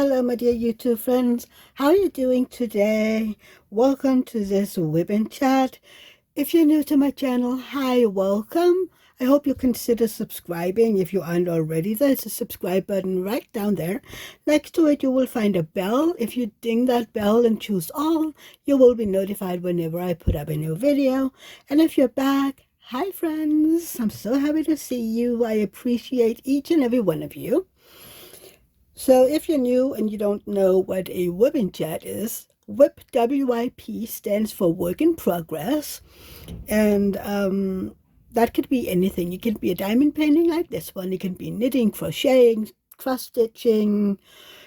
Hello, my dear YouTube friends. How are you doing today? Welcome to this Wip Chat. If you're new to my channel, hi, welcome. I hope you consider subscribing. If you aren't already, there's a subscribe button right down there. Next to it, you will find a bell. If you ding that bell and choose all, you will be notified whenever I put up a new video. And if you're back, hi, friends. I'm so happy to see you. I appreciate each and every one of you. So if you're new and you don't know what a Wip Chat is, WIP, W-I-P, stands for work in progress. And that could be anything. It could be a diamond painting like this one. It can be knitting, crocheting, cross stitching.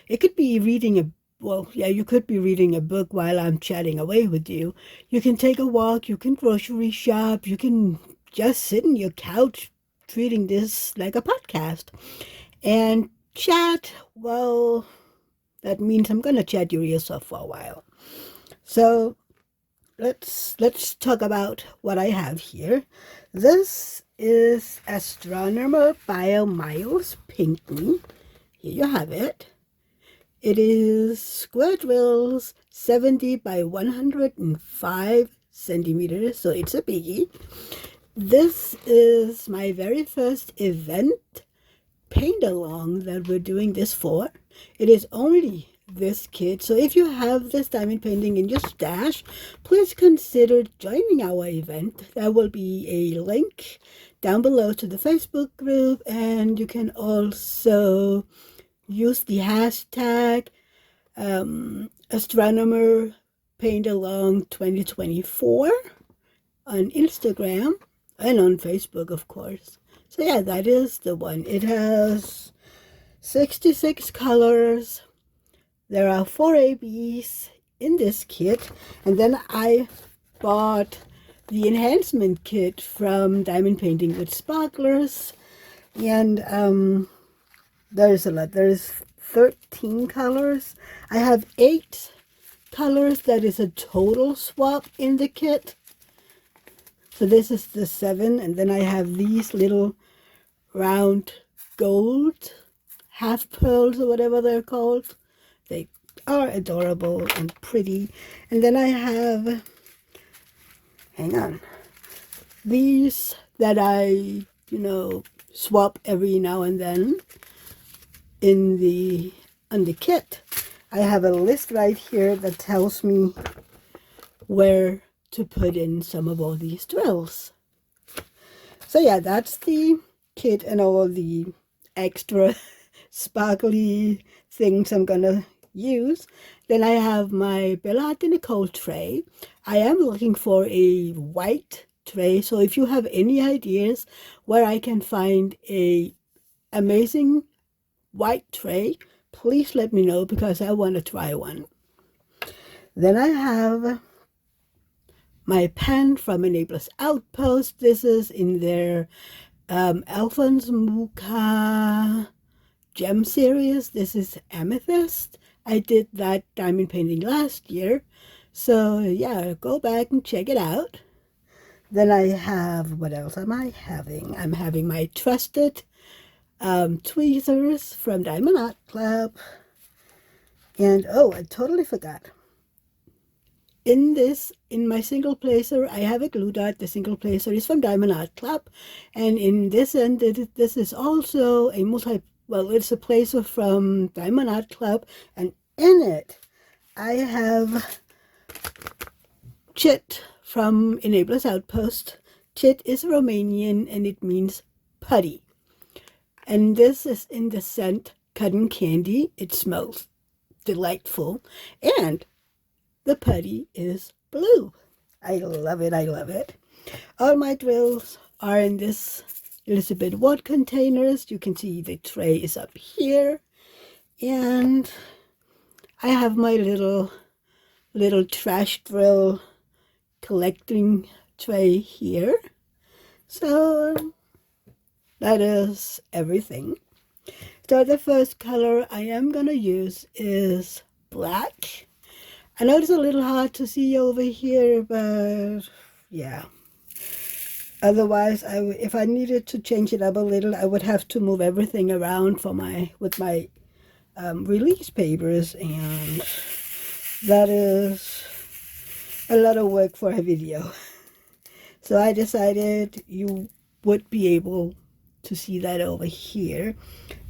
It could be reading you could be reading a book while I'm chatting away with you. You can take a walk. You can grocery shop. You can just sit on your couch treating this like a podcast. And chat, well, that means I'm going to chat your ears off for a while. So let's talk about what I have here. This is Astronomer by Miles Pinckney. Here you have it. It is square drills, 70 by 105 centimeters, so it's a biggie. This is my very first event paint along that we're doing this for. It is only this kit, so if you have this diamond painting in your stash, please consider joining our event. There will be a link down below to the Facebook group, and you can also use the hashtag Astronomer Paint Along 2024 on Instagram and on Facebook, of course. So yeah, that is the one. It has 66 colors. There are 4 ABs in this kit. And then I bought the enhancement kit from Diamond Painting with Sparklers. And there's a lot. There's 13 colors. I have 8 colors. That is a total swap in the kit. So this is the 7. And then I have these little round gold half pearls or whatever they're called. They are adorable and pretty. And then I have, hang on, these that I, swap every now and then on the kit. I have a list right here that tells me where to put in some of all these drills. So yeah, that's the kit and all the extra sparkly things I'm gonna use. Then I have my BellaArtdeNicole tray. I am looking for a white tray, so if you have any ideas where I can find a amazing white tray, please let me know because I want to try one. Then I have my pen from Enabler's Outpost. This is in their Alphonse Mucha gem series. This is Amethyst. I did that diamond painting last year. So yeah, go back and check it out. Then I have, what else am I having? I'm having my trusted tweezers from Diamond Art Club. And oh, I totally forgot. In my single placer, I have a glue dot. The single placer is from Diamond Art Club. And in this end, this is also a it's a placer from Diamond Art Club. And in it, I have Chit from Enabler's Outpost. Chit is Romanian and it means putty. And this is in the scent cotton candy. It smells delightful. And the putty is blue. I love it. I love it. All my drills are in this Elizabeth Watt containers. You can see the tray is up here. And I have my little trash drill collecting tray here. So that is everything. So the first color I am going to use is black. I know it's a little hard to see over here, but yeah. Otherwise, if I needed to change it up a little, I would have to move everything around with my release papers, and that is a lot of work for a video. So I decided you would be able to see that over here.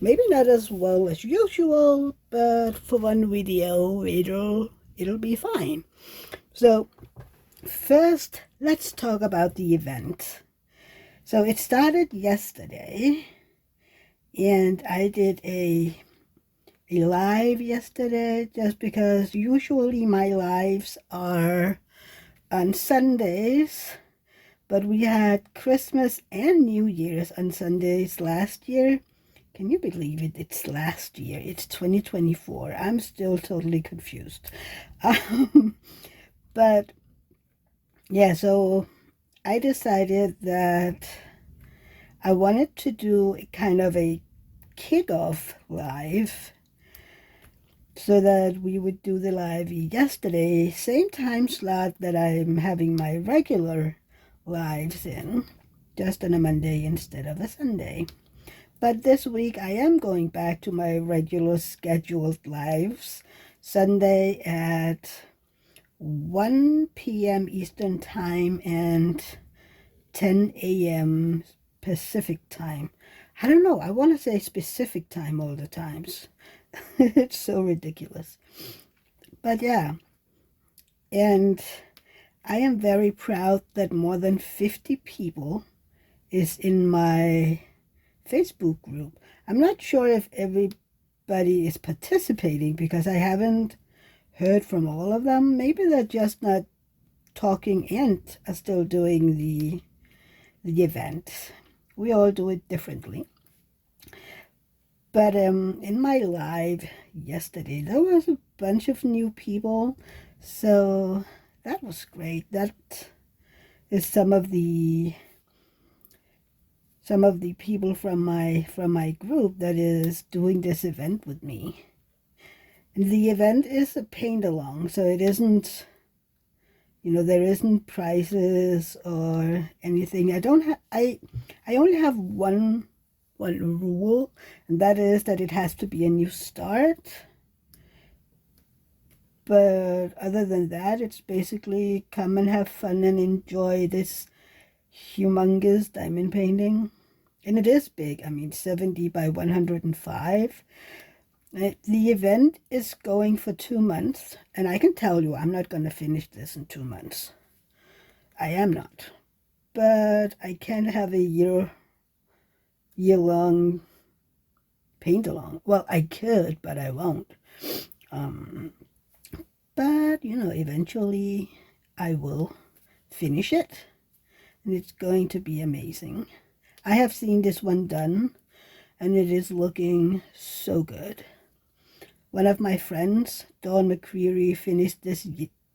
Maybe not as well as usual, but for one video, it'll be fine. So first, let's talk about the event. So it started yesterday, and I did a live yesterday just because usually my lives are on Sundays, but we had Christmas and New Year's on Sundays last year. Can you believe it? It's last year. It's 2024. I'm still totally confused. But yeah, so I decided that I wanted to do kind of a kickoff live, so that we would do the live yesterday, same time slot that I'm having my regular lives in, just on a Monday instead of a Sunday. But this week I am going back to my regular scheduled lives, Sunday at 1 p.m. Eastern Time and 10 a.m. Pacific Time. I don't know, I want to say specific time all the times. It's so ridiculous. But yeah, and I am very proud that more than 50 people is in my Facebook group. I'm not sure if everybody is participating because I haven't heard from all of them. Maybe they're just not talking and are still doing the event. We all do it differently. But in my live yesterday, there was a bunch of new people, so that was great. That is some of the people from my group that is doing this event with me. And the event is a paint along, so it isn't, there isn't prizes or anything. I only have one rule, and that is that it has to be a new start. But other than that, it's basically come and have fun and enjoy this humongous diamond painting. And it is big. I mean, 70 by 105. The event is going for 2 months, and I can tell you I'm not going to finish this in 2 months. I am not. But I can have a year-long paint-along. Well, I could, but I won't. But, eventually I will finish it, and it's going to be amazing. I have seen this one done, and it is looking so good. One of my friends, Dawn McCreary, finished this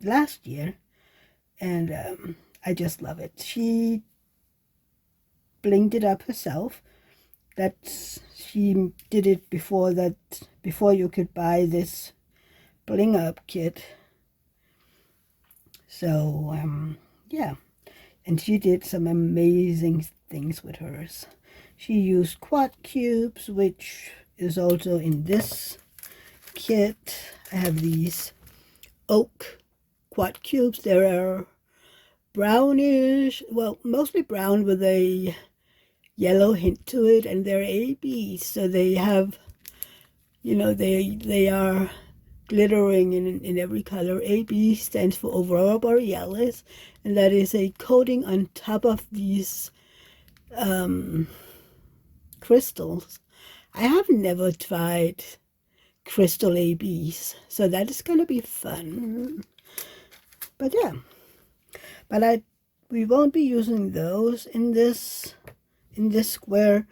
last year, and I just love it. She blinged it up herself. She did it before you could buy this bling up kit. So yeah, and she did some amazing things with hers. She used quad cubes, which is also in this kit. I have these oak quad cubes. They are brownish, well, mostly brown with a yellow hint to it, and they're ABs, so they have, they are glittering in every color. AB stands for Aurora Borealis, and that is a coating on top of these crystals. I have never tried crystal ABs, so that is going to be fun. But yeah, but we won't be using those in this square.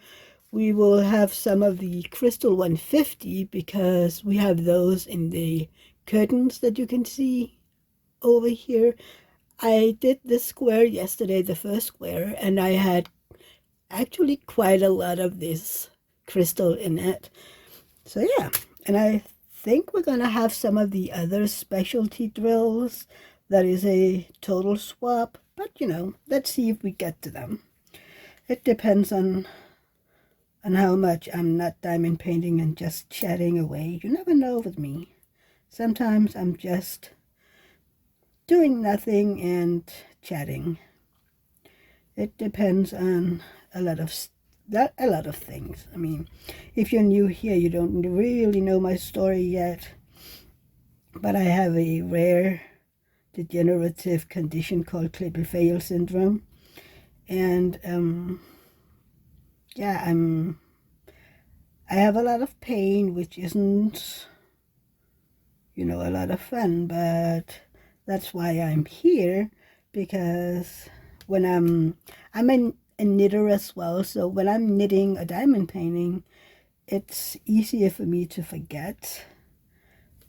We will have some of the crystal 150 because we have those in the curtains that you can see over here. I did this square yesterday, the first square, and I had actually quite a lot of this crystal in it. So yeah, and I think we're going to have some of the other specialty drills. That is a total swap, but let's see if we get to them. It depends on and how much I'm not diamond painting and just chatting away. You never know with me. Sometimes I'm just doing nothing and chatting. It depends on a lot of things. I mean, if you're new here, you don't really know my story yet. But I have a rare degenerative condition called Klippel-Feil syndrome. And yeah, I have a lot of pain, which isn't, a lot of fun, but that's why I'm here, because when I'm a knitter as well, so when I'm knitting a diamond painting, it's easier for me to forget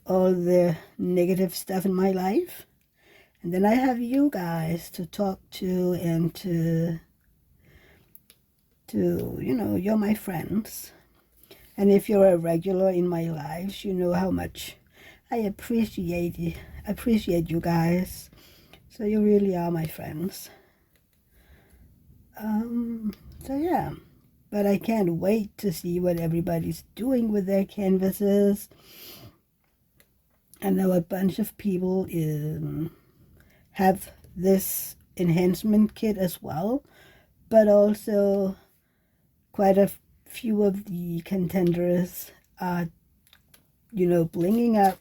all the negative stuff in my life. And then I have you guys to talk to and to you're my friends. And if you're a regular in my lives, you know how much I appreciate you guys. So you really are my friends. So yeah, but I can't wait to see what everybody's doing with their canvases. I know a bunch of people have this enhancement kit as well, but also quite a few of the contenders are, blinging up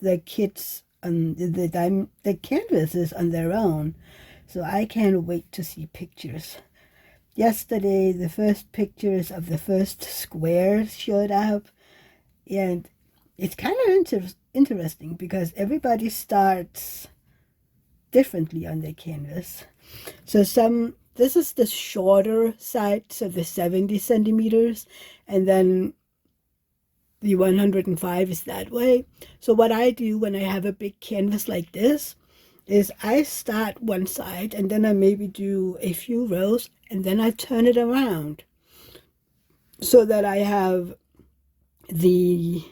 the kits on the canvases on their own. So I can't wait to see pictures. Yesterday, the first pictures of the first squares showed up, and it's kind of interesting because everybody starts differently on their canvas. So this is the shorter side, so the 70 centimeters, and then the 105 is that way. So what I do when I have a big canvas like this is I start one side and then I maybe do a few rows and then I turn it around so that I have the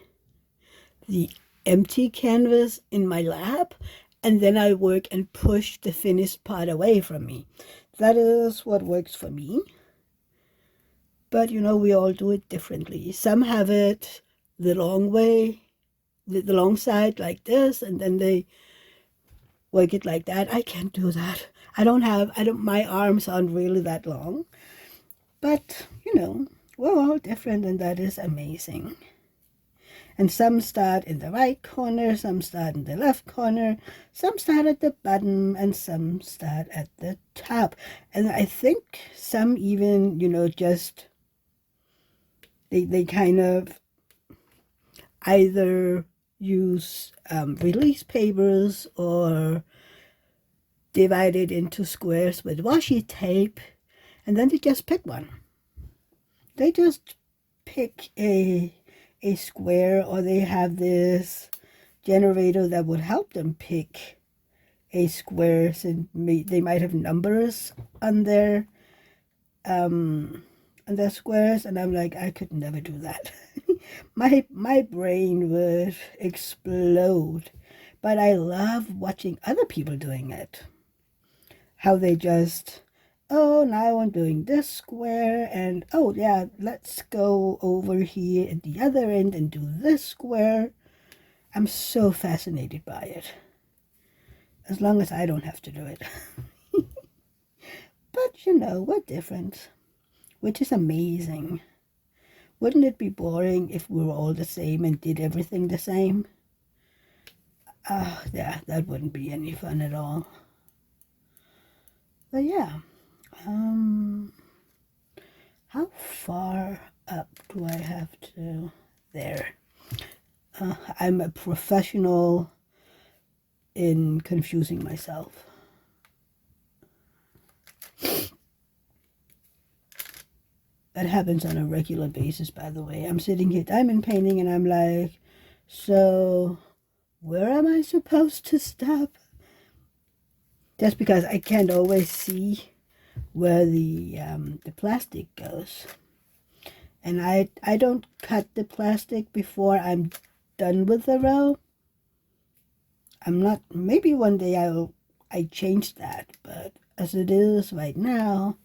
empty canvas in my lap, and then I work and push the finished part away from me. That is what works for me. But we all do it differently. Some have it the long way, the long side like this, and then they work it like that. I can't do that. My arms aren't really that long. But, we're all different, and that is amazing. And some start in the right corner, some start in the left corner, some start at the bottom, and some start at the top. And I think some even, just, they kind of either use release papers or divide it into squares with washi tape, and then they just pick one. They just pick a square, or they have this generator that would help them pick a square, and they might have numbers on their squares, and I'm like, I could never do that. my brain would explode. But I love watching other people doing it. How they just, oh, now I'm doing this square, and oh yeah, let's go over here at the other end and do this square. I'm so fascinated by it. As long as I don't have to do it. But we're different, which is amazing. Wouldn't it be boring if we were all the same and did everything the same? Yeah, that wouldn't be any fun at all. But yeah, how far up do I have to? There. I'm a professional in confusing myself. That happens on a regular basis, by the way. I'm sitting here diamond painting and I'm like, so where am I supposed to stop? Just because I can't always see where the plastic goes. And I don't cut the plastic before I'm done with the row. I'm not, maybe one day I change that, but as it is right now,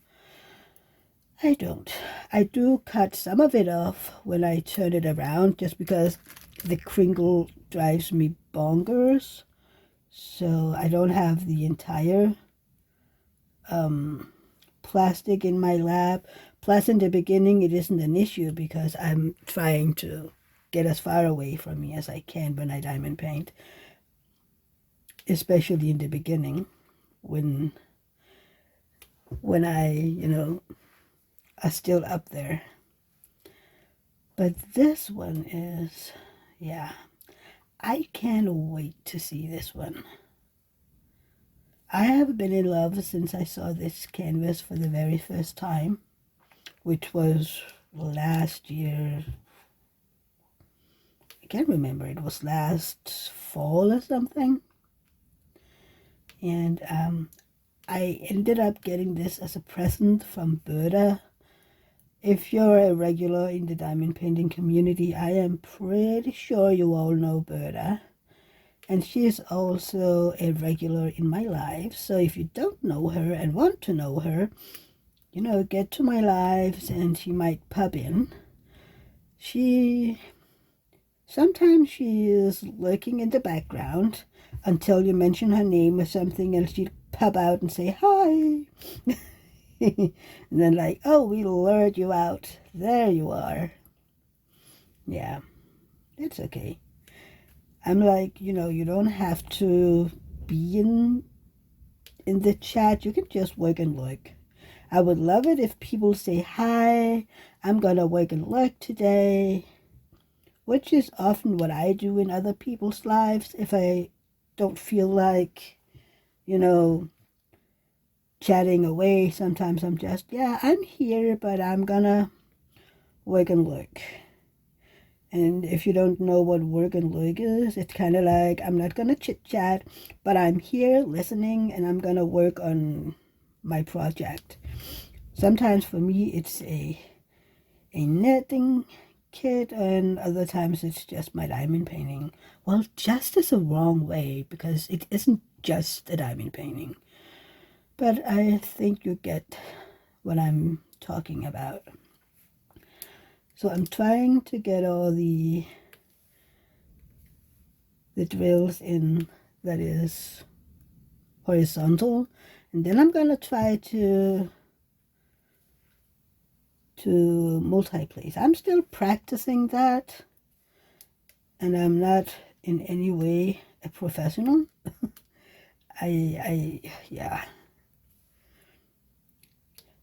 I don't. I do cut some of it off when I turn it around just because the crinkle drives me bonkers. So I don't have the entire plastic in my lab. Plus in the beginning it isn't an issue because I'm trying to get as far away from me as I can when I diamond paint. Especially in the beginning when I, are still up there. But this one is, yeah, I can't wait to see this one. I have been in love since I saw this canvas for the very first time, which was last year. I can't remember. It was last fall or something. And I ended up getting this as a present from Berta. If you're a regular in the diamond painting community, I am pretty sure you all know Berta. And she is also a regular in my life. So if you don't know her and want to know her, get to my lives and she might pop in. Sometimes she is lurking in the background until you mention her name or something and she'll pop out and say hi. And then like, oh, we lured you out. There you are. Yeah, it's okay. I'm like, you don't have to be in the chat. You can just work and look. I would love it if people say, hi, I'm going to work and look today, which is often what I do in other people's lives. If I don't feel like, chatting away, sometimes I'm just, yeah, I'm here, but I'm going to work and look. And if you don't know what work and look is, it's kind of like, I'm not going to chit-chat, but I'm here listening and I'm going to work on my project. Sometimes for me, it's a knitting kit, and other times it's just my diamond painting. Well, just is a wrong way because it isn't just a diamond painting. But I think you get what I'm talking about. So I'm trying to get all the drills in that is horizontal, and then I'm gonna try to multi-place. I'm still practicing that, and I'm not in any way a professional. Yeah,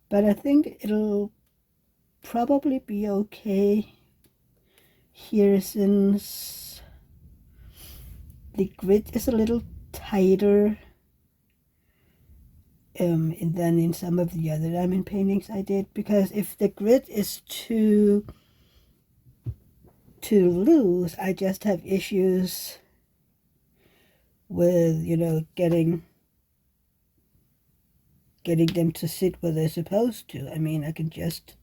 but I think it'll probably be okay here since the grid is a little tighter than in some of the other diamond paintings I did, because if the grid is too loose, I just have issues with getting them to sit where they're supposed to. I mean, I can just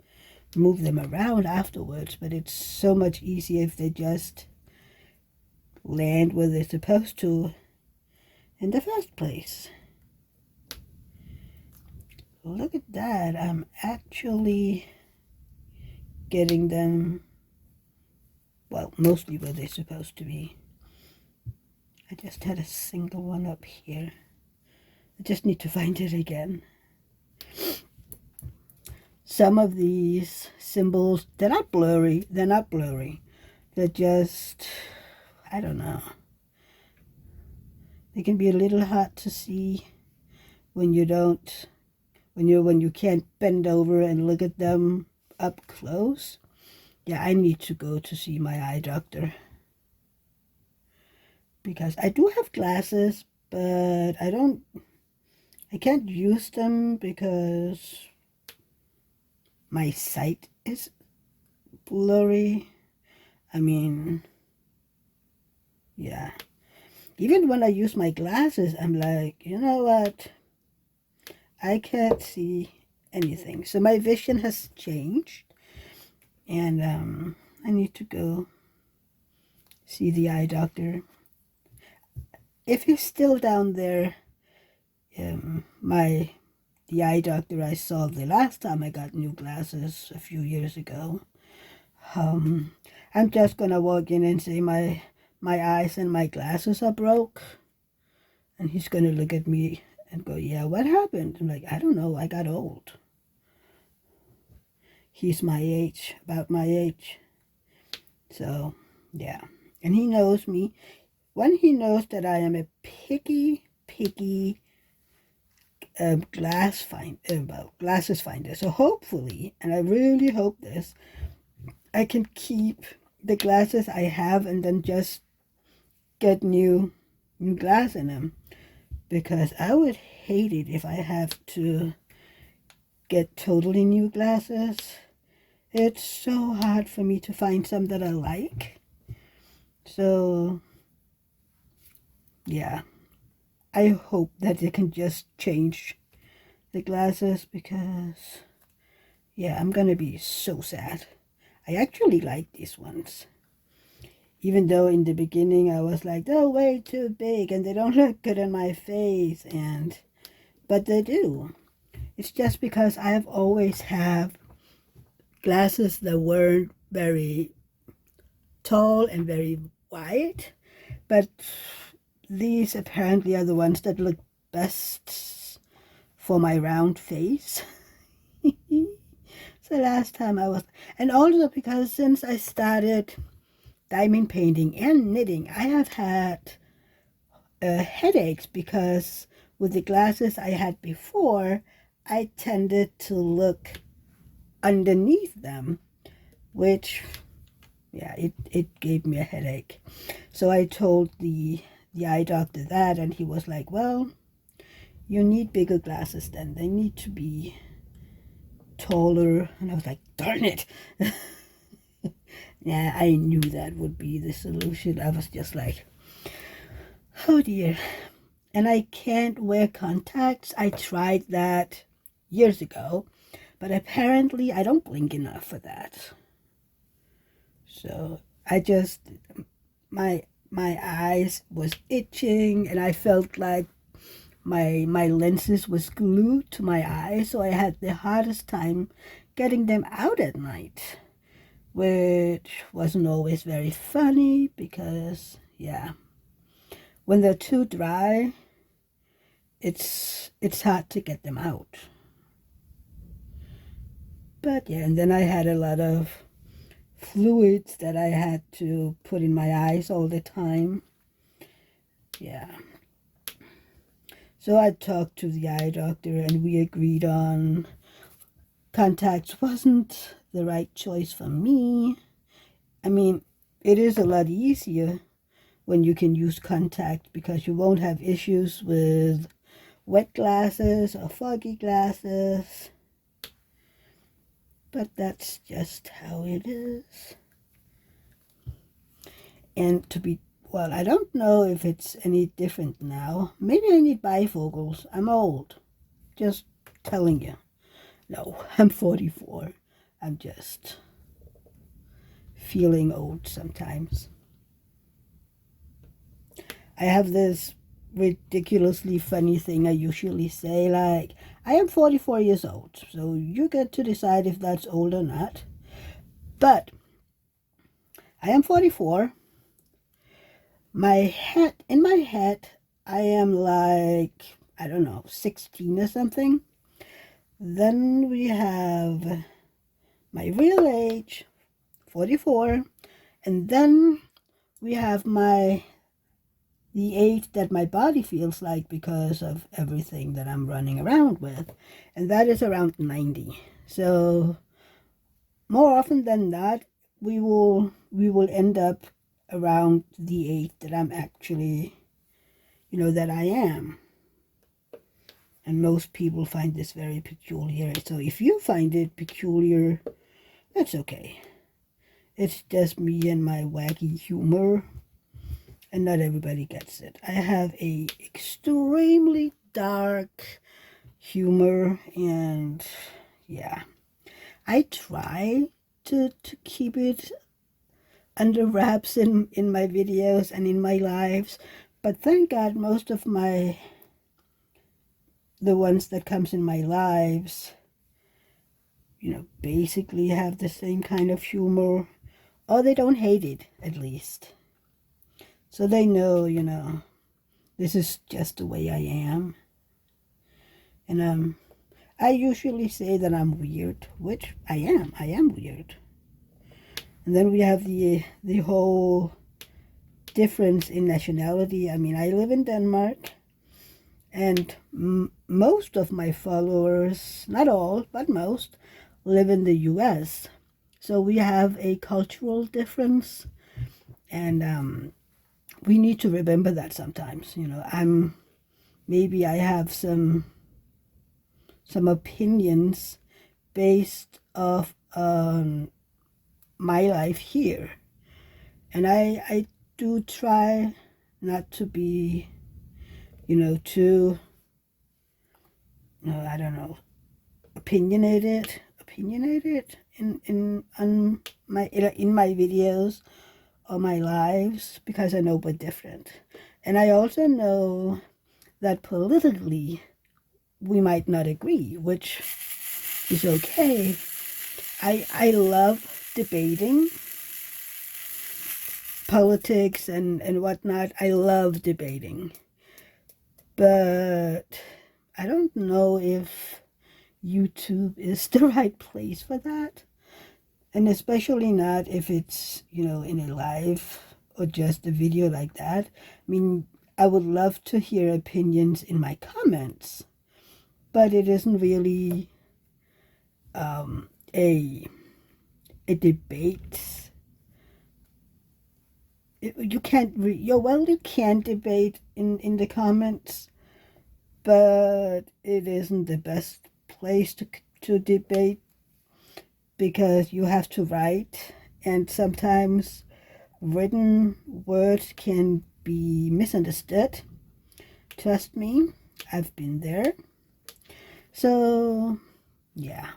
move them around afterwards, but it's so much easier if they just land where they're supposed to in the first place. Look at that. I'm actually getting them, well, mostly where they're supposed to be. I just had a single one up here. I just need to find it again. Some of these symbols, they're not blurry. They're just, I don't know. They can be a little hard to see when you can't bend over and look at them up close. Yeah, I need to go to see my eye doctor, because I do have glasses, but I can't use them because my sight is blurry. I mean, yeah. Even when I use my glasses, I'm like, you know what? I can't see anything. So my vision has changed, and I need to go see the eye doctor. If he's still down there, my the eye doctor I saw the last time I got new glasses a few years ago. I'm just gonna walk in and say my eyes and my glasses are broke. And he's gonna look at me and go, yeah, what happened? I'm like, I don't know, I got old. He's my age, about my age. So, yeah. And he knows me. When he knows that I am a picky glasses finder. So hopefully, and I really hope this, I can keep the glasses I have and then just get new glass in them. Because I would hate it if I have to get totally new glasses. It's so hard for me to find some that I like. So, yeah. I hope that they can just change the glasses because, yeah, I'm gonna be so sad. I actually like these ones. Even though in the beginning I was like, they're way too big and they don't look good on my face, but they do. It's just because I have always had glasses that weren't very tall and very wide, but these apparently are the ones that look best for my round face. So last time I was, and also because since I started diamond painting and knitting, I have had headaches because with the glasses I had before, I tended to look underneath them, which, yeah, it gave me a headache. So I told the eye doctor that, and he was like, well, you need bigger glasses then. They need to be taller. And I was like, darn it. Yeah, I knew that would be the solution. I was just like, oh dear. And I can't wear contacts. I tried that years ago, but apparently I don't blink enough for that. So I just, my eyes was itching and I felt like my lenses was glued to my eyes, so I had the hardest time getting them out at night, which wasn't always very funny because, yeah, when they're too dry, it's hard to get them out. But yeah, and then I had a lot of fluids that I had to put in my eyes all the time. Yeah. So I talked to the eye doctor and we agreed on contacts wasn't the right choice for me. I mean, it is a lot easier when you can use contact because you won't have issues with wet glasses or foggy glasses. But that's just how it is. And to be, well, I don't know if it's any different now. Maybe I need bifocals. I'm old. Just telling you. No, I'm 44. I'm just feeling old sometimes. I have this ridiculously funny thing I usually say, like, I am 44 years old, so you get to decide if that's old or not. But I am 44. In my head, I am like, I don't know, 16 or something. Then we have my real age, 44, and then we have the age that my body feels like because of everything that I'm running around with, and that is around 90. So more often than not, we will end up around the age that I'm actually, that I am. And most people find this very peculiar. So if you find it peculiar, that's okay. It's just me and my wacky humor, and not everybody gets it. I have a extremely dark humor, and yeah, I try to keep it under wraps in my videos and in my lives, but thank God most of the the ones that comes in my lives, you know, basically have the same kind of humor, or they don't hate it, at least. So they know, you know, this is just the way I am. And I usually say that I'm weird, which I am. I am weird. And then we have the whole difference in nationality. I mean, I live in Denmark, and most of my followers, not all, but most, live in the US. So we have a cultural difference, and we need to remember that sometimes. You know, maybe I have some opinions based off my life here, and I do try not to be, you know, too, I don't know, opinionated in my videos or my lives, because I know we're different. And I also know that politically we might not agree, which is okay. I love debating politics and whatnot. I love debating. But I don't know if YouTube is the right place for that. And especially not if it's, you know, in a live or just a video like that. I mean, I would love to hear opinions in my comments, but it isn't really a debate. You can't, you can debate in the comments, but it isn't the best place to debate, because you have to write, and sometimes written words can be misunderstood. Trust me, I've been there. So yeah,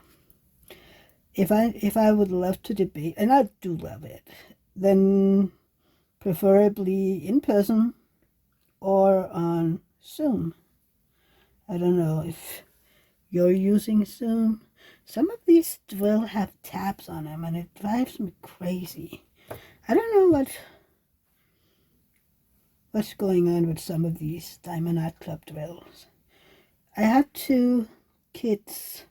if I would love to debate, and I do love it, then preferably in person or on Zoom. I don't know if you're using Zoom. Some of these will have tabs on them, and it drives me crazy. I don't know what's going on with some of these Diamond Art Club drills. I had 2 kits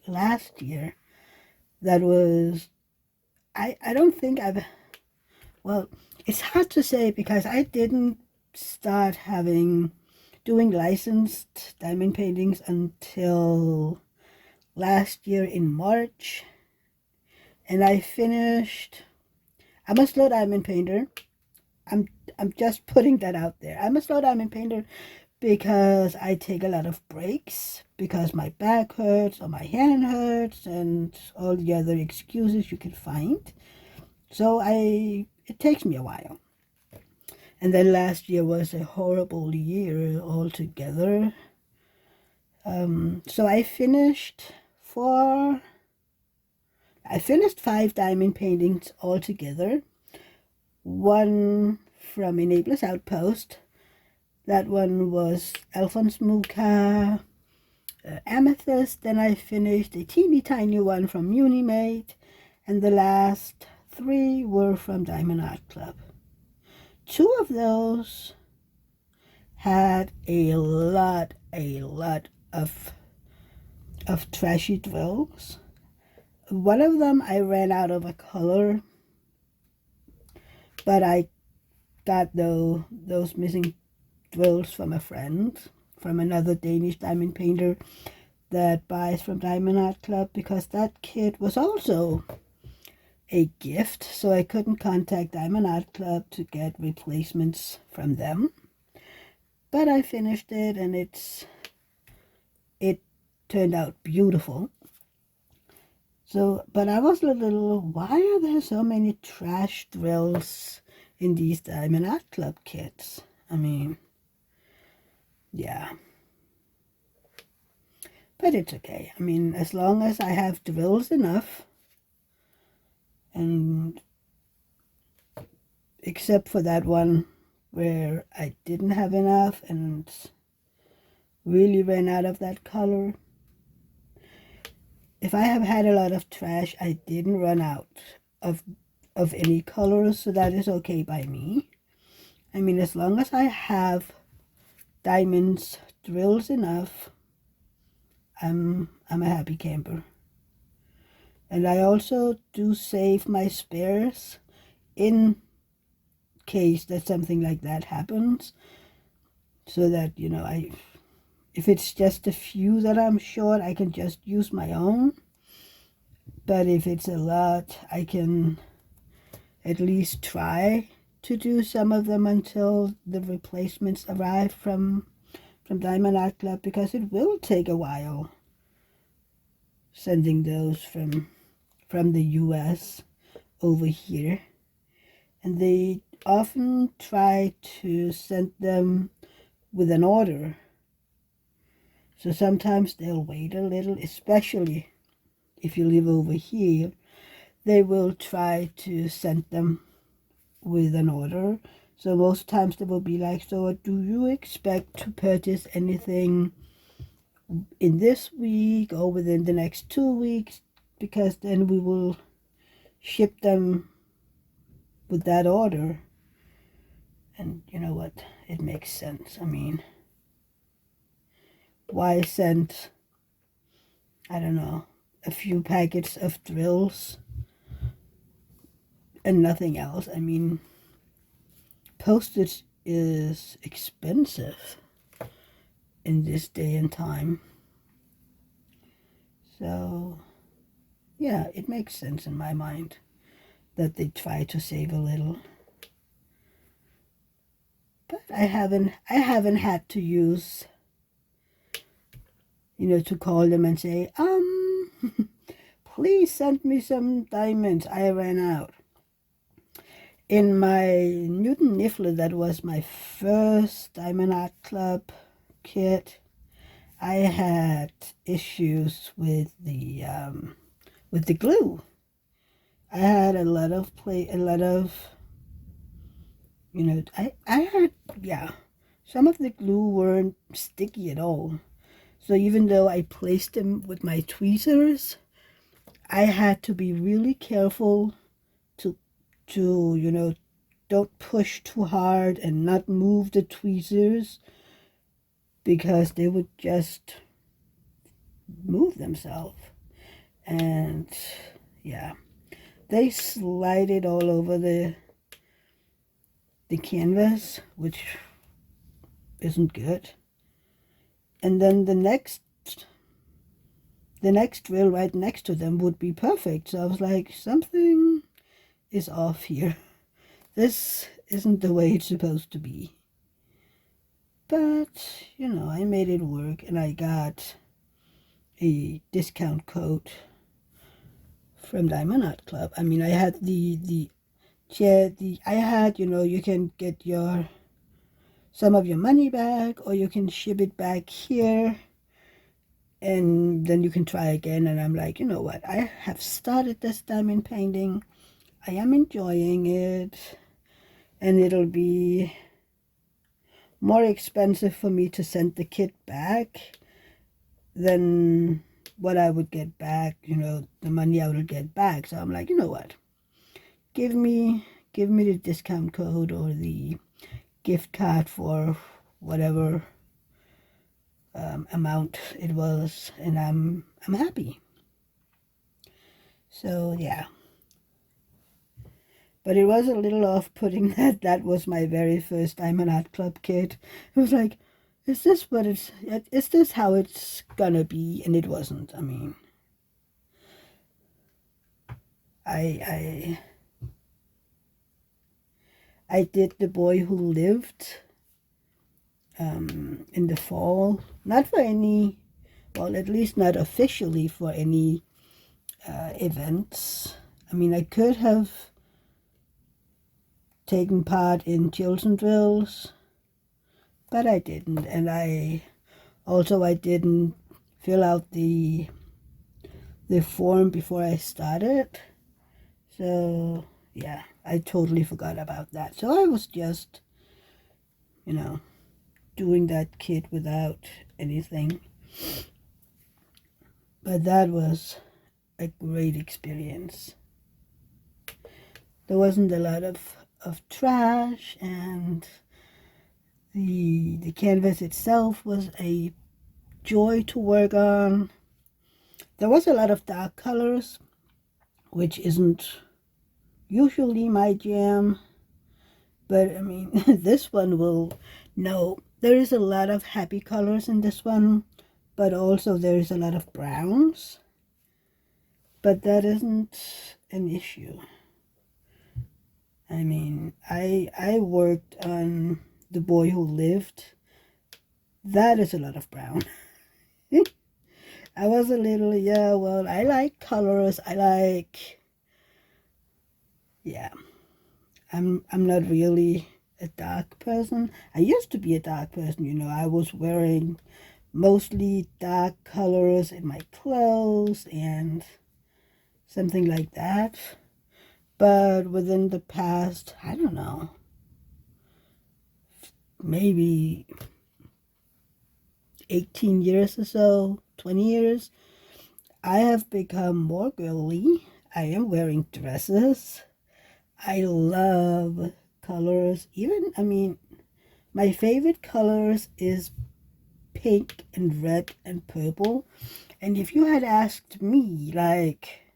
last year that was, I don't think well, it's hard to say, because I didn't start doing licensed diamond paintings until last year in March. And I'm a slow diamond painter. I'm just putting that out there. I'm a slow diamond painter because I take a lot of breaks, because my back hurts or my hand hurts and all the other excuses you can find. So it takes me a while. And then last year was a horrible year altogether. So I finished 5 diamond paintings altogether. One from Enabler's Outpost. That one was Alphonse Mucha, Amethyst. Then I finished a teeny tiny one from Unimate. And the last 3 were from Diamond Art Club. 2 of those had a lot of trashy drills. One of them I ran out of a color, but I got those missing drills from a friend, from another Danish diamond painter that buys from Diamond Art Club, because that kit was also a gift, so I couldn't contact Diamond Art Club to get replacements from them. But I finished it, and it turned out beautiful. So, but I was a little, why are there so many trash drills in these Diamond Art Club kits? I mean, yeah. But it's okay. I mean, as long as I have drills enough, and except for that one where I didn't have enough, and really ran out of that color. If I have had a lot of trash, I didn't run out of any colors, so that is okay by me. I mean, as long as I have diamonds drills enough, I'm a happy camper. And I also do save my spares in case that something like that happens, so that, you know, if it's just a few that I'm short, I can just use my own. But if it's a lot, I can at least try to do some of them until the replacements arrive from Diamond Art Club, because it will take a while sending those from the US over here. And they often try to send them with an order. So sometimes they'll wait a little, especially if you live over here. They will try to send them with an order. So most times they will be like, so do you expect to purchase anything in this week or within the next 2 weeks? Because then we will ship them with that order. And you know what? It makes sense. I mean, why send, I don't know, a few packets of drills and nothing else? I mean, postage is expensive in this day and time. So, yeah, it makes sense in my mind that they try to save a little. But I haven't had to use, you know, to call them and say, please send me some diamonds, I ran out. In my Newton Niffler, that was my first Diamond Art Club kit, I had issues with the glue. I had a lot of, you know, I had, yeah, some of the glue weren't sticky at all. So even though I placed them with my tweezers, I had to be really careful to you know, don't push too hard and not move the tweezers, because they would just move themselves. And yeah, they slided all over the canvas, which isn't good. And then the next drill right next to them would be perfect. So I was like, something is off here. This isn't the way it's supposed to be. But, you know, I made it work, and I got a discount code from Diamond Art Club. I mean, I had I had, you know, you can get some of your money back, or you can ship it back here, and then you can try again. And I'm like, you know what? I have started this diamond painting. I am enjoying it, and it'll be more expensive for me to send the kit back than what I would get back, you know, the money I would get back. So I'm like, you know what? Give me the discount code or the gift card for whatever amount it was, and I'm happy. So yeah. But it was a little off-putting that that was my very first Diamond Art Club kit. It was like, is this how it's gonna be? And it wasn't. I mean, I did The Boy Who Lived in the fall, not for any, well, at least not officially for any events. I mean, I could have taken part in children drills, but I didn't. And I didn't fill out the form before I started. So yeah, I totally forgot about that. So I was just, you know, doing that kit without anything. But that was a great experience. There wasn't a lot of trash, and the canvas itself was a joy to work on. There was a lot of dark colors, which isn't usually my jam, but I mean, this one will know. There is a lot of happy colors in this one, but also there is a lot of browns, but that isn't an issue. I mean, I worked on The Boy Who Lived. That is a lot of brown. I was a little, yeah, well, I like colors. Yeah, I'm not really a dark person. I used to be a dark person, you know. I was wearing mostly dark colors in my clothes and something like that. But within the past, I don't know, maybe 18 years or so, 20 years, I have become more girly. I am wearing dresses. I love colors. Even, I mean, my favorite colors is pink and red and purple. And if you had asked me, like,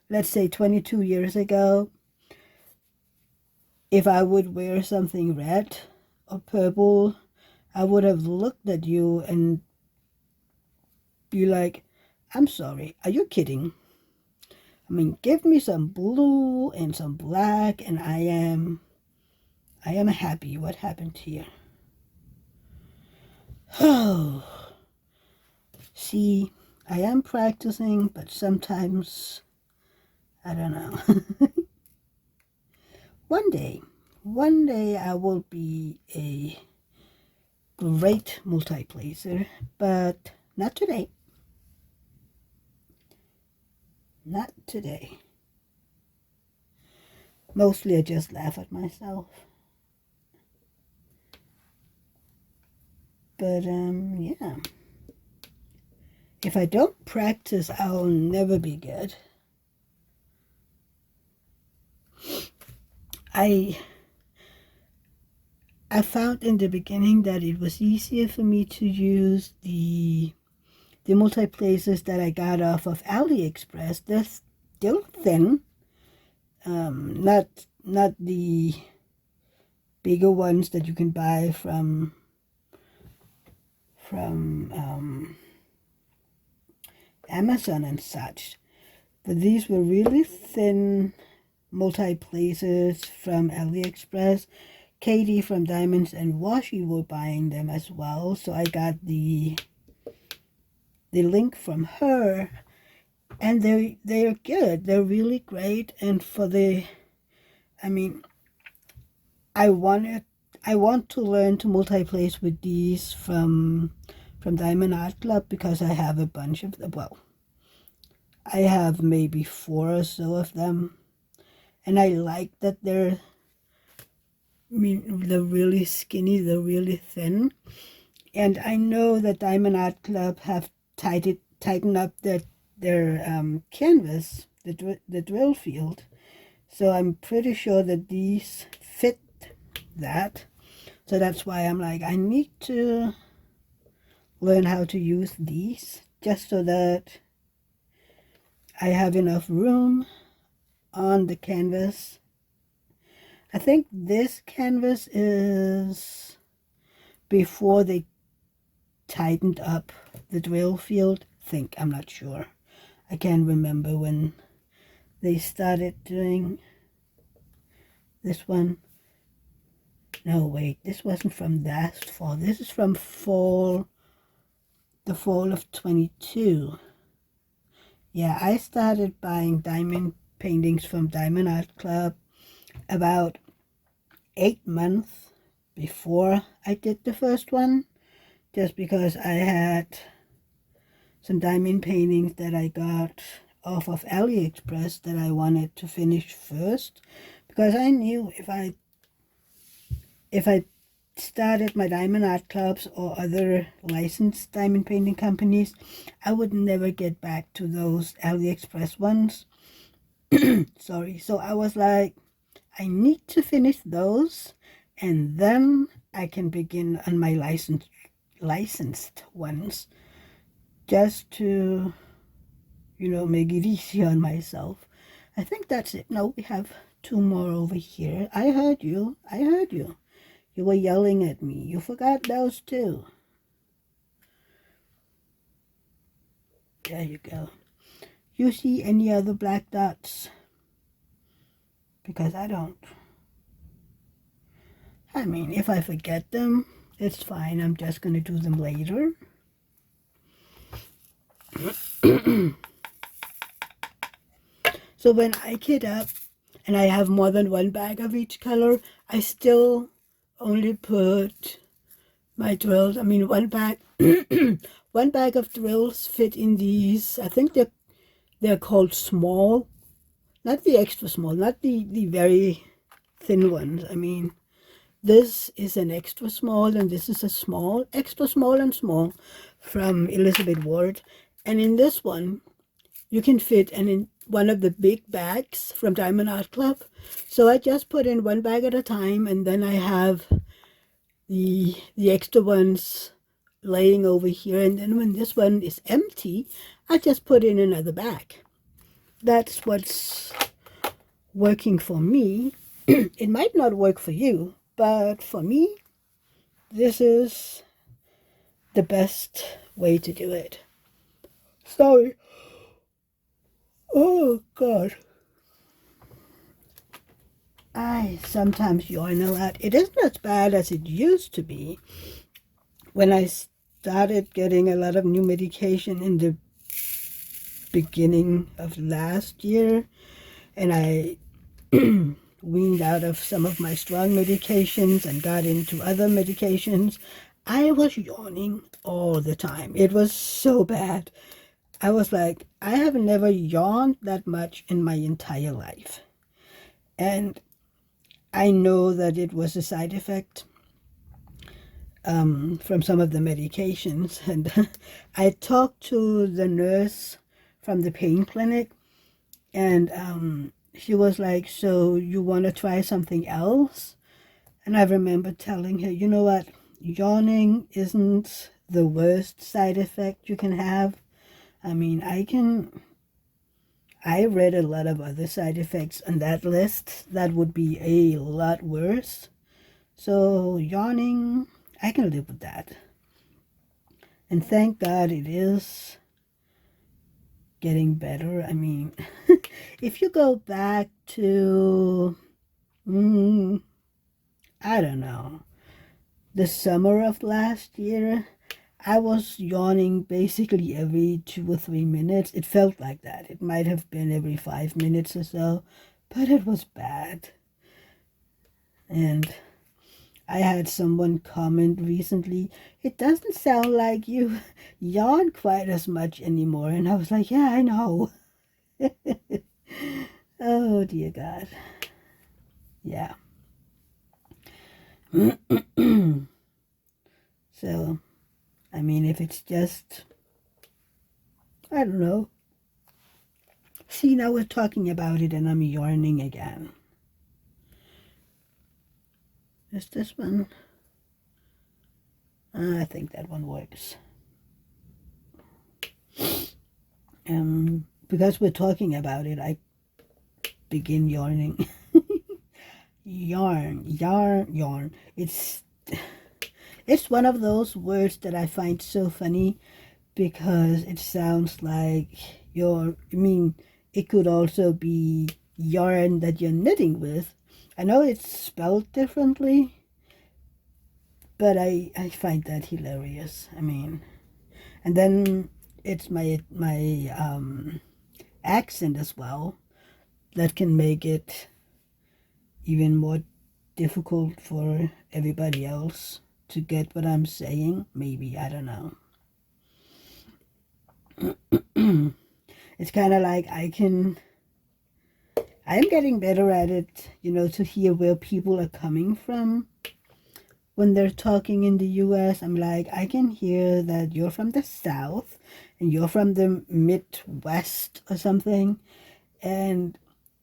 let's say 22 years ago, if I would wear something red or purple, I would have looked at you and be like, I'm sorry, are you kidding? I mean, give me some blue and some black and I am happy. What happened here? Oh, see, I am practicing, but sometimes, I don't know. One day I will be a great multiplacer, but not today. Not today. Mostly I just laugh at myself. But, yeah. If I don't practice, I'll never be good. I found in the beginning that it was easier for me to use the multiplacers that I got off of AliExpress. They're still thin. Not the bigger ones that you can buy from Amazon and such. But these were really thin multiplacers from AliExpress. Katie from Diamonds and Washi were buying them as well, so I got the link from her, and they're good. They're really great. And for I mean, I want to learn to multiplace with these from Diamond Art Club, because I have a bunch of them. Well, I have maybe 4 or so of them, and I like that they're really skinny, they're really thin. And I know that Diamond Art Club have tightened up their canvas, the drill field. So I'm pretty sure that these fit that. So that's why I'm like, I need to learn how to use these, just so that I have enough room on the canvas. I think this canvas is before they tightened up the drill field. I'm not sure. I can't remember when they started doing this one. No, wait, this wasn't from last fall. This is from the fall of 22. Yeah, I started buying diamond paintings from Diamond Art Club about 8 months before I did the first one, just because I had some diamond paintings that I got off of AliExpress that I wanted to finish first, because I knew if I started my diamond art clubs or other licensed diamond painting companies, I would never get back to those AliExpress ones. Sorry. So I was like, I need to finish those, and then I can begin on my licensed ones, just to, make it easier on myself. I think that's it. No, we have 2 more over here. I heard you. I heard you. You were yelling at me. You forgot those too. There you go. You see any other black dots? Because I don't. I mean, if I forget them, it's fine. I'm just going to do them later. So when I kit up and I have more than one bag of each color, I still only put my drills. I mean, one bag, one bag of drills fit in these. I think they're called small, not the extra small, not the very thin ones. I mean, this is an extra small, and this is a small, extra small and small from Elizabeth Ward. And in this one, you can fit in one of the big bags from Diamond Art Club. So I just put in one bag at a time, and then I have the extra ones laying over here. And then when this one is empty, I just put in another bag. That's what's working for me. It might not work for you, but for me, this is the best way to do it. Sorry. Oh, God. I sometimes yawn a lot. It isn't as bad as it used to be. When I started getting a lot of new medication in the beginning of last year, and I weaned out of some of my strong medications and got into other medications, I was yawning all the time. It was so bad. I was like, I have never yawned that much in my entire life. And I know that it was a side effect from some of the medications. And I talked to the nurse from the pain clinic, and she was like, so you want to try something else? And I remember telling her, you know what, yawning isn't the worst side effect you can have. I mean, I read a lot of other side effects on that list that would be a lot worse. So yawning, I can live with that. And thank God it is getting better. I mean, if you go back to, I don't know, the summer of last year, I was yawning basically every 2 or 3 minutes. It felt like that. It might have been every 5 minutes or so, but it was bad. And I had someone comment recently, it doesn't sound like you yawn quite as much anymore. And I was like, yeah, I know. Oh, dear God. Yeah. So, I mean, if it's just, I don't know. See, now we're talking about it and I'm yarning again. Is this one? I think that one works. Because we're talking about it, I begin yarning. Yarn. It's one of those words that I find so funny because it sounds like it could also be yarn that you're knitting with. I know it's spelled differently, but I find that hilarious. I mean, and then it's my accent as well that can make it even more difficult for everybody else to get what I'm saying. Maybe, I don't know. It's kind of like I'm getting better at it, to hear where people are coming from. when they're talking in the US, I'm like, I can hear that you're from the South and you're from the Midwest or something. And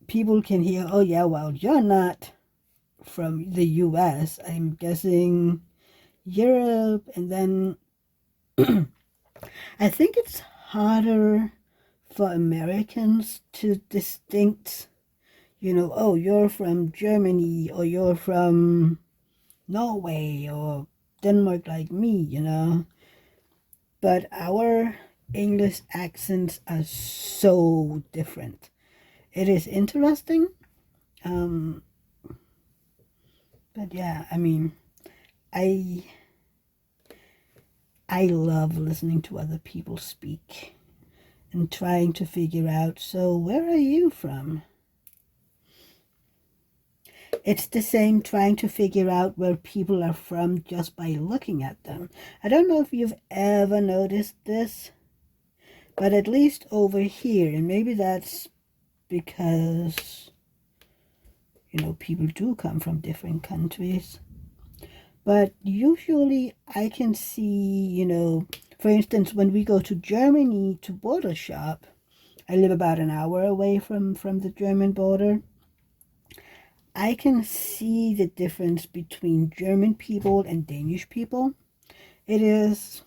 people can hear, oh yeah, well, you're not from the US. I'm guessing Europe. And then I think it's harder for Americans to distinct, oh, you're from Germany or you're from Norway or Denmark like me. But our English accents are so different. It is interesting. But yeah, I mean, I I love listening to other people speak and trying to figure out, so where are you from? It's the same trying to figure out where people are from just by looking at them. I don't know if you've ever noticed this, but at least over here, and maybe that's because, people do come from different countries. But usually I can see, for instance, when we go to Germany to border shop, I live about an hour away from the German border. I can see the difference between German people and Danish people. It is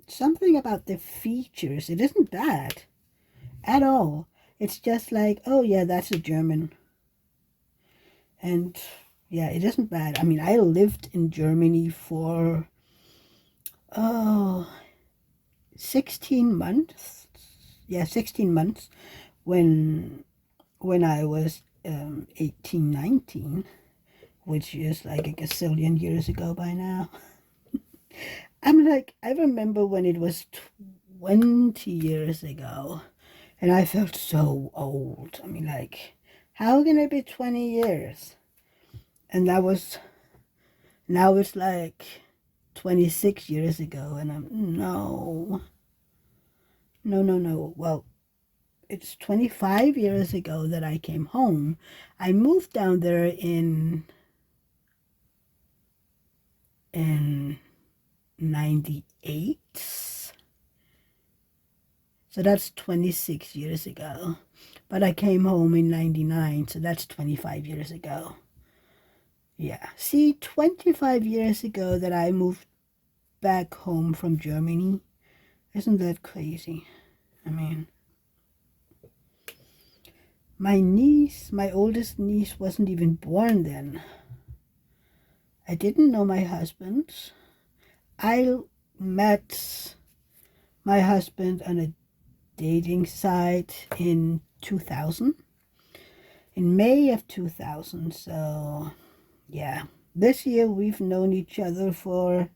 something about the features. It isn't bad at all. It's just like, oh yeah, that's a German. And yeah, it isn't bad. I mean, I lived in Germany for, 16 months. Yeah, 16 months when I was 18, 19, which is like a gazillion years ago by now. I'm like, I remember when it was 20 years ago, and I felt so old. I mean, like, how can it be 20 years? And now it's like 26 years ago, and no. Well, it's 25 years ago that I came home. I moved down there in 98. So that's 26 years ago. But I came home in 99, so that's 25 years ago. Yeah. See, 25 years ago that I moved back home from Germany. Isn't that crazy? I mean, my oldest niece wasn't even born then. I didn't know my husband. I met my husband on a dating site in 2000, in May of 2000. So yeah, this year we've known each other for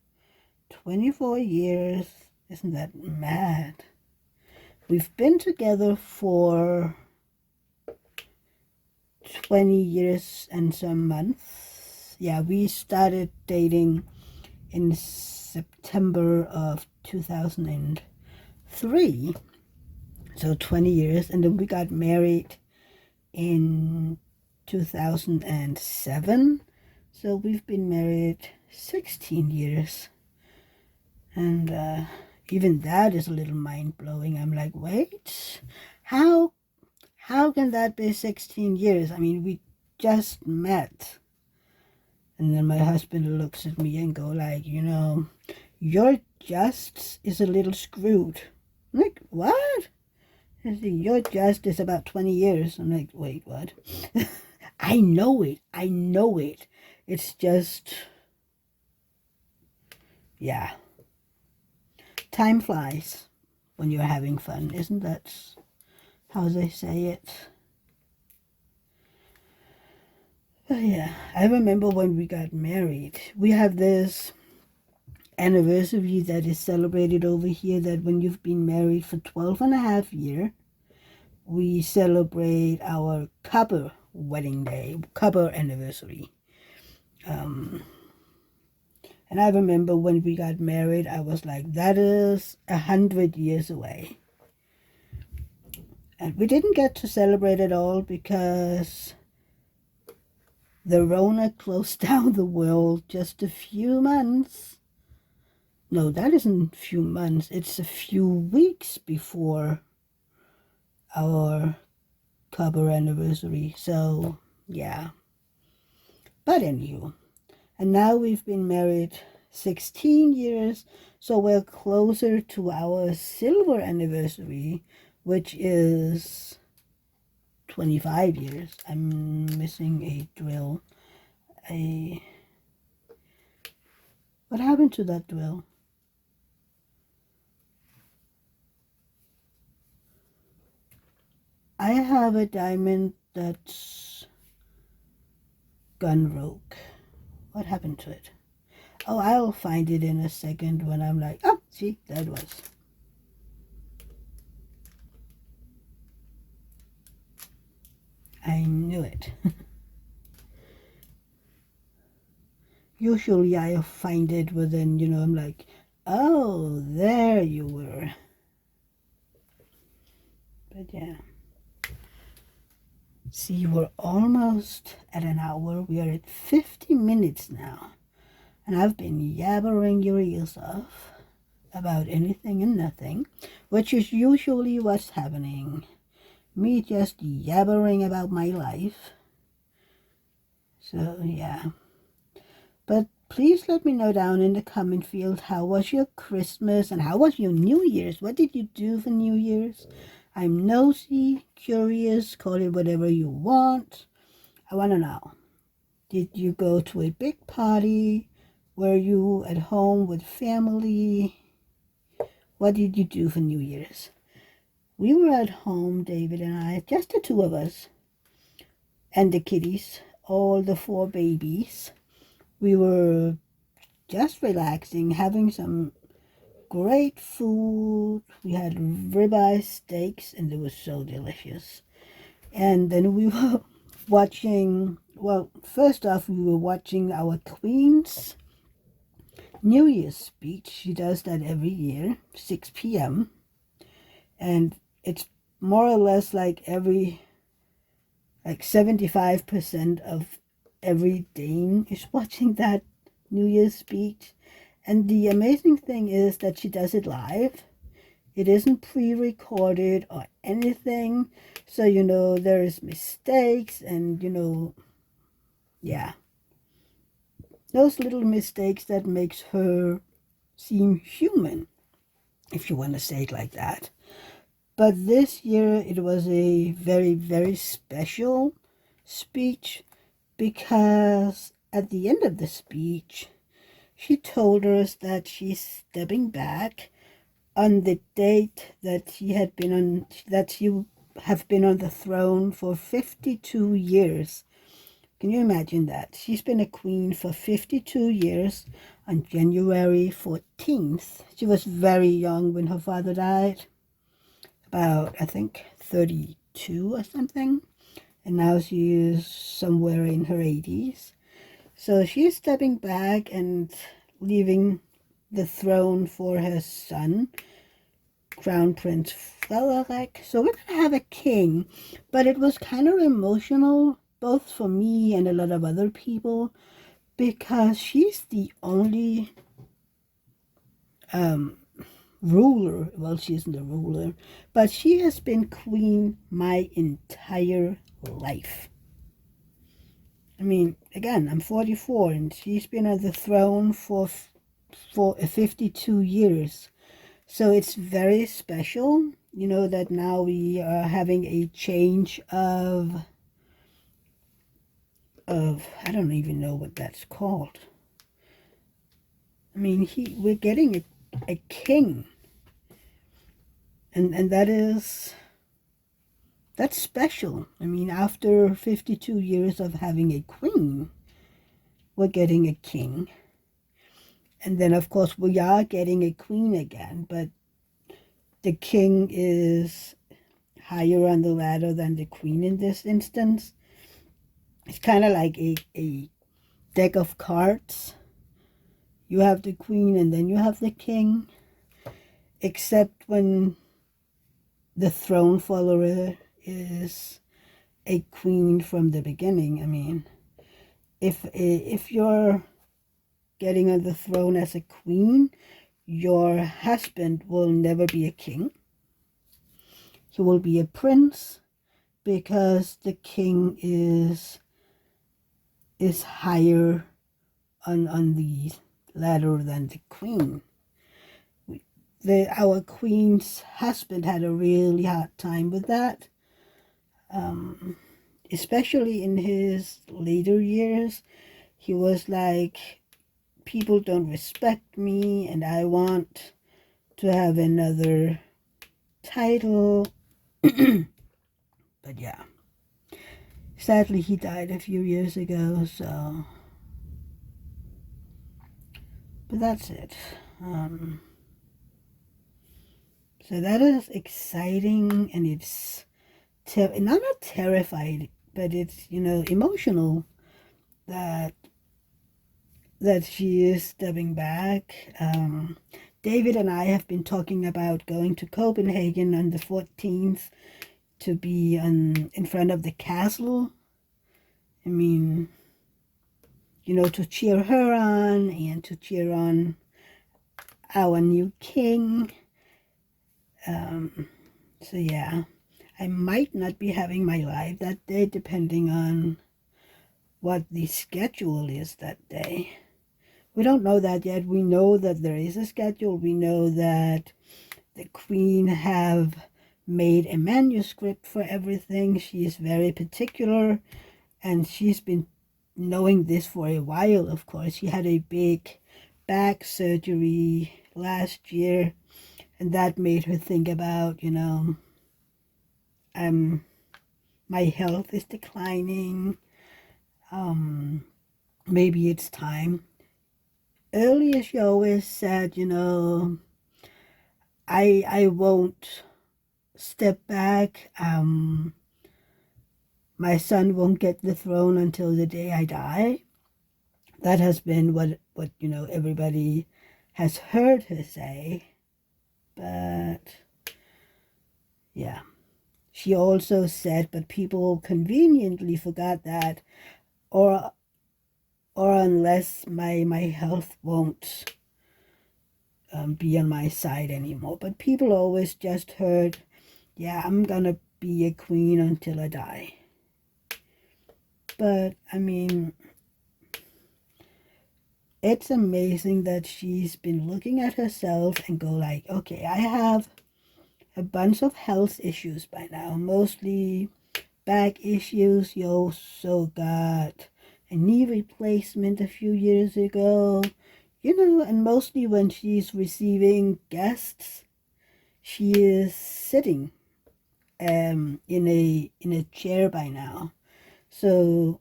24 years. Isn't that mad? We've been together for 20 years and some months. Yeah, we started dating in September of 2003. So 20 years. And then we got married in 2007. So we've been married 16 years. And even that is a little mind-blowing. I'm like, wait, how can that be 16 years? I mean, we just met. And then my husband looks at me and go like, your just is a little screwed. I'm like, what? Your just is about 20 years. I'm like, wait, what? I know it. It's just, yeah. Time flies when you're having fun. Isn't that how they say it? But yeah, I remember when we got married. We have this anniversary that is celebrated over here, that when you've been married for 12 and a half years, we celebrate our couple wedding day, couple anniversary. And I remember when we got married, I was like, that is 100 years away. And we didn't get to celebrate it all because The Rona closed down the world just a few months. No, that isn't a few months. It's a few weeks before our cover anniversary. So, yeah. But anywho. And now we've been married 16 years. So we're closer to our silver anniversary, which is 25 years. I'm missing a drill. What happened to that drill? I have a diamond that's gone rogue. What happened to it? Oh, I'll find it in a second when I'm like, oh, see, there it was. I knew it. Usually I find it within, I'm like, oh, there you were. But yeah. See, we're almost at an hour. We are at 50 minutes now. And I've been yabbering your ears off about anything and nothing, which is usually what's happening. Me just yabbering about my life. So, yeah. But please let me know down in the comment field, how was your Christmas and how was your New Year's? What did you do for New Year's? I'm nosy, curious, call it whatever you want. I want to know. Did you go to a big party? Were you at home with family? What did you do for New Year's? We were at home, David and I, just the two of us, and the kitties, all the 4 babies. We were just relaxing, having some great food. We had ribeye steaks, and it was so delicious. And then we were watching, well, first off, we were watching our Queen's New Year's speech. She does that every year, 6 p.m. And it's more or less like 75% of every Dane is watching that New Year's speech. And the amazing thing is that she does it live. It isn't pre-recorded or anything. So, there's mistakes and, yeah. Those little mistakes that makes her seem human, if you want to say it like that. But this year it was a very, very special speech, because at the end of the speech, she told us that she's stepping back on the date that she have been on the throne for 52 years. Can you imagine that? She's been a queen for 52 years. On January 14th, she was very young when her father died, about, I think, 32 or something. And now she is somewhere in her 80s. So she's stepping back and leaving the throne for her son, Crown Prince Frederick. So we're going to have a king. But it was kind of emotional, both for me and a lot of other people, because she's the only ruler. Well, she isn't a ruler, but she has been queen my entire life. I mean, again, I'm 44, and she's been on the throne for 52 years. So it's very special, that now we are having a change of I don't even know what that's called. I mean, we're getting a king. And that's special. I mean, after 52 years of having a queen, we're getting a king. And then, of course, we are getting a queen again, but the king is higher on the ladder than the queen in this instance. It's kind of like a deck of cards. You have the queen and then you have the king, except when the throne follower is a queen from the beginning. I mean, if you're getting on the throne as a queen, your husband will never be a king. He will be a prince, because the king is higher on the ladder than the queen. Our queen's husband had a really hard time with that, especially in his later years. He was like, people don't respect me, and I want to have another title. But yeah, sadly he died a few years ago, so, but that's it. So that is exciting, and it's not terrified, but it's, emotional that she is stepping back. David and I have been talking about going to Copenhagen on the 14th to be in front of the castle. I mean, to cheer her on and to cheer on our new king. So yeah, I might not be having my live that day, depending on what the schedule is that day. We don't know that yet. We know that there is a schedule. We know that the queen have made a manuscript for everything. She is very particular, and she's been knowing this for a while, of course. She had a big back surgery last year, and that made her think about, my health is declining. Maybe it's time. Earlier, she always said, I won't step back. My son won't get the throne until the day I die. That has been what everybody has heard her say. But yeah, she also said, but people conveniently forgot that, or unless my health won't be on my side anymore. But people always just heard, yeah, I'm gonna be a queen until I die. But I mean, it's amazing that she's been looking at herself and go like, okay, I have a bunch of health issues by now, mostly back issues. You also got a knee replacement a few years ago, and mostly when she's receiving guests, she is sitting in a chair by now. So,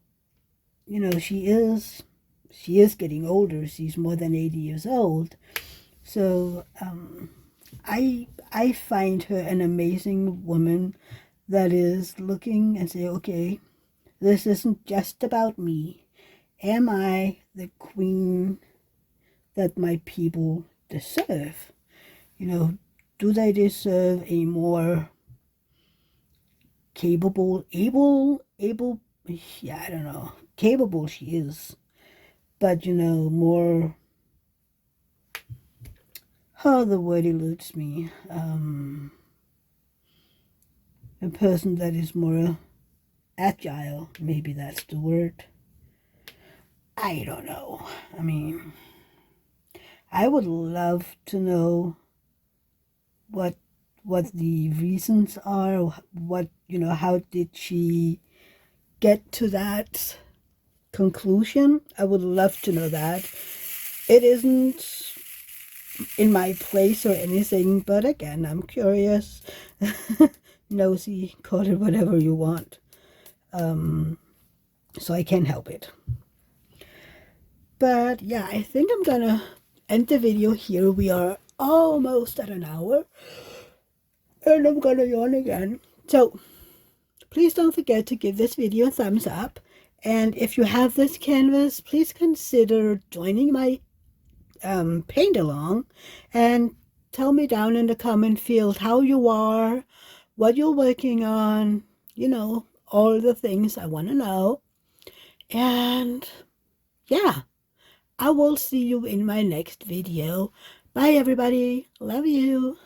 she is getting older. She's more than 80 years old. So I find her an amazing woman that is looking and say, okay, this isn't just about me. Am I the queen that my people deserve? Do they deserve a more capable, able, yeah, I don't know, capable she is, but, more, oh, the word eludes me, a person that is more agile, maybe that's the word. I don't know. I mean, I would love to know what the reasons are, how did she get to that conclusion. I would love to know that. It isn't in my place or anything, but again, I'm curious, nosy, call it whatever you want. So I can't help it. But yeah, I think I'm gonna end the video here. We are almost at an hour, and I'm gonna yawn again. So please don't forget to give this video a thumbs up. And if you have this canvas, please consider joining my paint along, and tell me down in the comment field how you are, what you're working on, all the things I want to know. And yeah, I will see you in my next video. Bye, everybody. Love you.